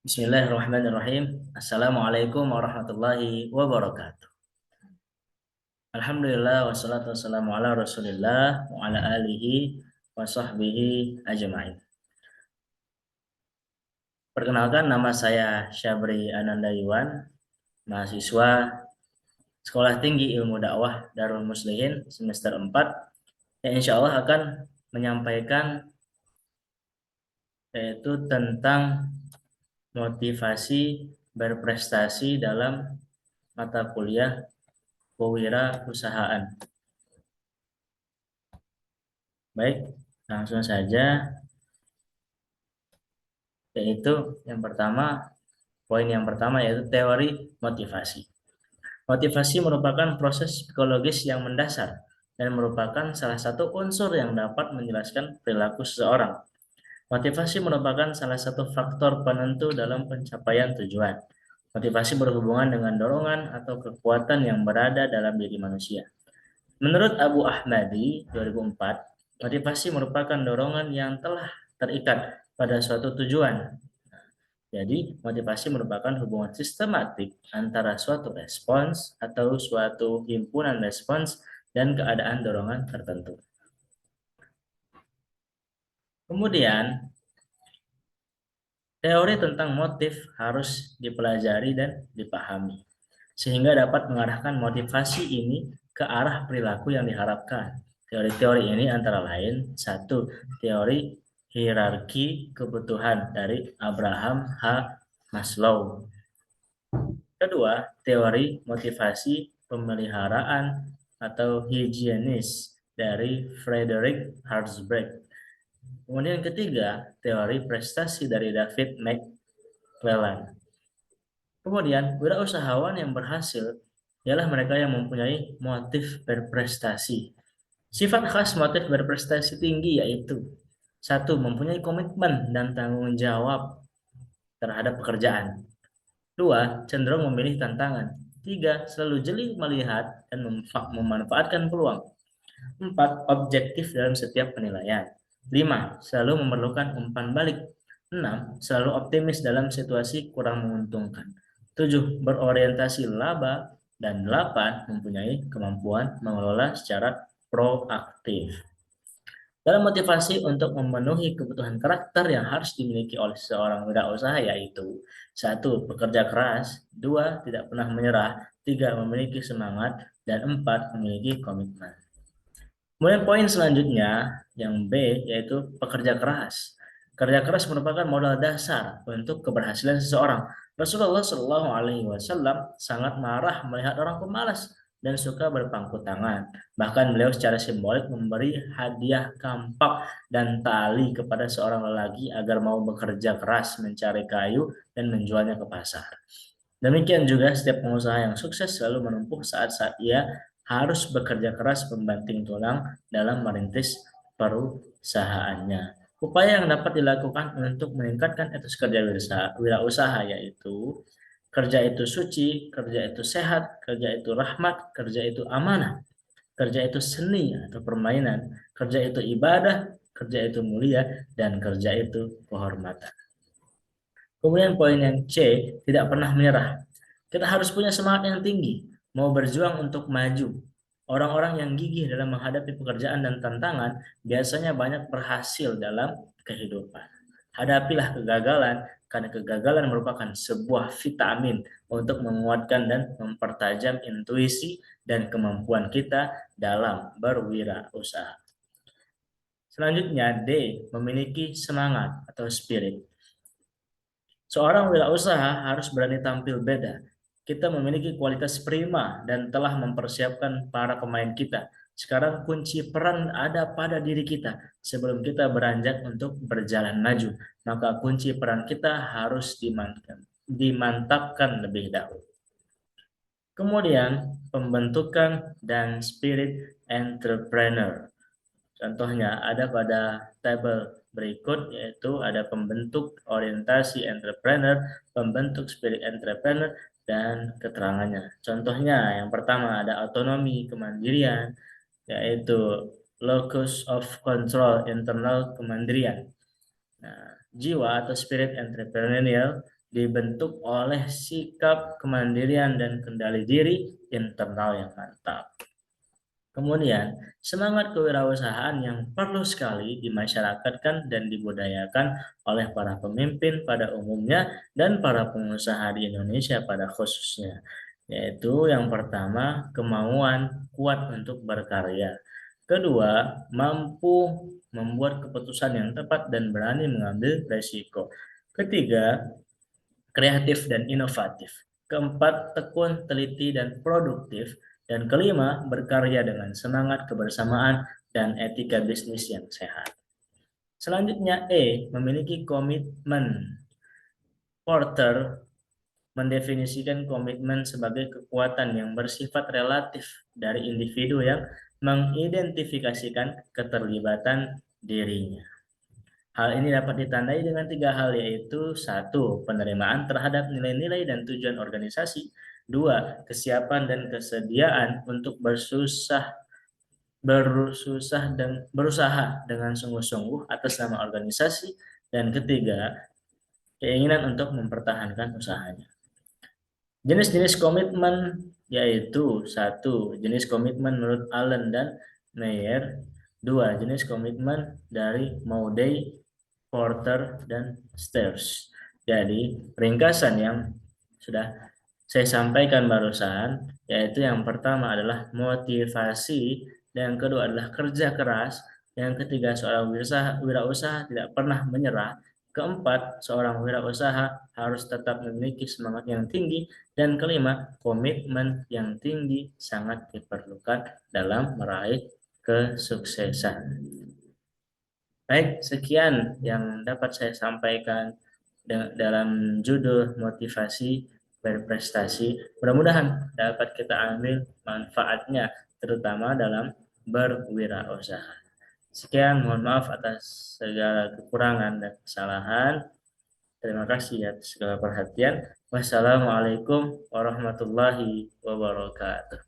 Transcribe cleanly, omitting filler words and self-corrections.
Bismillahirrahmanirrahim. Assalamualaikum warahmatullahi wabarakatuh. Alhamdulillah wassalatu wassalamu ala Rasulillah wa ala alihi wa sahbihi ajma'in. Perkenalkan, nama saya Syabri Ananda Iwan, mahasiswa Sekolah Tinggi Ilmu Dakwah Darul Muslimin semester 4 yang insya Allah akan menyampaikan yaitu tentang motivasi berprestasi dalam mata kuliah kewirausahaan. Baik, langsung saja, yaitu poin yang pertama yaitu teori motivasi. Motivasi merupakan proses psikologis yang mendasar dan merupakan salah satu unsur yang dapat menjelaskan perilaku seseorang. Motivasi merupakan salah satu faktor penentu dalam pencapaian tujuan. Motivasi berhubungan dengan dorongan atau kekuatan yang berada dalam diri manusia. Menurut Abu Ahmadi 2004, motivasi merupakan dorongan yang telah terikat pada suatu tujuan. Jadi, motivasi merupakan hubungan sistematik antara suatu respons atau suatu himpunan respons dan keadaan dorongan tertentu. Kemudian, teori tentang motif harus dipelajari dan dipahami, sehingga dapat mengarahkan motivasi ini ke arah perilaku yang diharapkan. Teori-teori ini antara lain, satu, teori hierarki kebutuhan dari Abraham H. Maslow. Kedua, teori motivasi pemeliharaan atau higienis dari Frederick Herzberg. Kemudian ketiga, teori prestasi dari David McClelland. Kemudian, wirausahawan yang berhasil ialah mereka yang mempunyai motif berprestasi. Sifat khas motif berprestasi tinggi yaitu satu, mempunyai komitmen dan tanggung jawab terhadap pekerjaan. Dua, cenderung memilih tantangan. Tiga, selalu jeli melihat dan memanfaatkan peluang. Empat, objektif dalam setiap penilaian. Lima, selalu memerlukan umpan balik. Enam, selalu optimis dalam situasi kurang menguntungkan. Tujuh, berorientasi laba. Dan delapan, mempunyai kemampuan mengelola secara proaktif. Dalam motivasi untuk memenuhi kebutuhan karakter yang harus dimiliki oleh seorang wirausaha yaitu satu, bekerja keras, dua, tidak pernah menyerah, tiga, memiliki semangat, dan empat, memiliki komitmen. Kemudian poin selanjutnya yang B yaitu pekerja keras. Kerja keras merupakan modal dasar untuk keberhasilan seseorang. Rasulullah Shallallahu Alaihi Wasallam sangat marah melihat orang pemalas dan suka berpangku tangan. Bahkan beliau secara simbolik memberi hadiah kampak dan tali kepada seorang lelaki agar mau bekerja keras mencari kayu dan menjualnya ke pasar. Demikian juga setiap pengusaha yang sukses selalu menempuh saat-saat ia harus bekerja keras membanting tulang dalam merintis perusahaannya. Upaya yang dapat dilakukan untuk meningkatkan etos kerja wirausaha yaitu kerja itu suci, kerja itu sehat, kerja itu rahmat, kerja itu amanah, kerja itu seni atau permainan, kerja itu ibadah, kerja itu mulia, dan kerja itu kehormatan. Kemudian poin yang C, tidak pernah menyerah. Kita harus punya semangat yang tinggi, mau berjuang untuk maju. Orang-orang yang gigih dalam menghadapi pekerjaan dan tantangan biasanya banyak berhasil dalam kehidupan. Hadapilah kegagalan, karena kegagalan merupakan sebuah vitamin untuk menguatkan dan mempertajam intuisi dan kemampuan kita dalam berwirausaha. Selanjutnya D, memiliki semangat atau spirit. Seorang wirausaha harus berani tampil beda. Kita memiliki kualitas prima dan telah mempersiapkan para pemain kita. Sekarang kunci peran ada pada diri kita. Sebelum kita beranjak untuk berjalan maju, maka kunci peran kita harus dimantapkan lebih dahulu. Kemudian, pembentukan dan spirit entrepreneur. Contohnya ada pada tabel berikut yaitu ada pembentuk orientasi entrepreneur, pembentuk spirit entrepreneur, dan keterangannya. Contohnya yang pertama ada otonomi kemandirian yaitu locus of control internal kemandirian. Nah, jiwa atau spirit entrepreneurial dibentuk oleh sikap kemandirian dan kendali diri internal yang mantap. Kemudian, semangat kewirausahaan yang perlu sekali dimasyarakatkan dan dibudayakan oleh para pemimpin pada umumnya dan para pengusaha di Indonesia pada khususnya. Yaitu yang pertama, kemauan kuat untuk berkarya. Kedua, mampu membuat keputusan yang tepat dan berani mengambil resiko. Ketiga, kreatif dan inovatif. Keempat, tekun, teliti, dan produktif. Dan kelima, berkarya dengan semangat kebersamaan dan etika bisnis yang sehat. Selanjutnya, memiliki komitmen. Porter mendefinisikan komitmen sebagai kekuatan yang bersifat relatif dari individu yang mengidentifikasikan keterlibatan dirinya. Hal ini dapat ditandai dengan tiga hal, yaitu satu, penerimaan terhadap nilai-nilai dan tujuan organisasi. Dua, kesiapan dan kesediaan untuk berusaha dengan sungguh-sungguh atas nama organisasi. Dan ketiga, keinginan untuk mempertahankan usahanya. Jenis-jenis komitmen yaitu satu, jenis komitmen menurut Allen dan Meyer. Dua, jenis komitmen dari Moody, Porter, dan Stairs. Jadi, ringkasan yang sudah saya sampaikan barusan, yaitu yang pertama adalah motivasi, dan yang kedua adalah kerja keras, yang ketiga seorang wirausaha tidak pernah menyerah, keempat seorang wirausaha harus tetap memiliki semangat yang tinggi, dan kelima komitmen yang tinggi sangat diperlukan dalam meraih kesuksesan. Baik, sekian yang dapat saya sampaikan dalam judul motivasi berprestasi. Mudah-mudahan dapat kita ambil manfaatnya, terutama dalam berwirausaha. Sekian, mohon maaf atas segala kekurangan dan kesalahan. Terima kasih atas segala perhatian. Wassalamualaikum warahmatullahi wabarakatuh.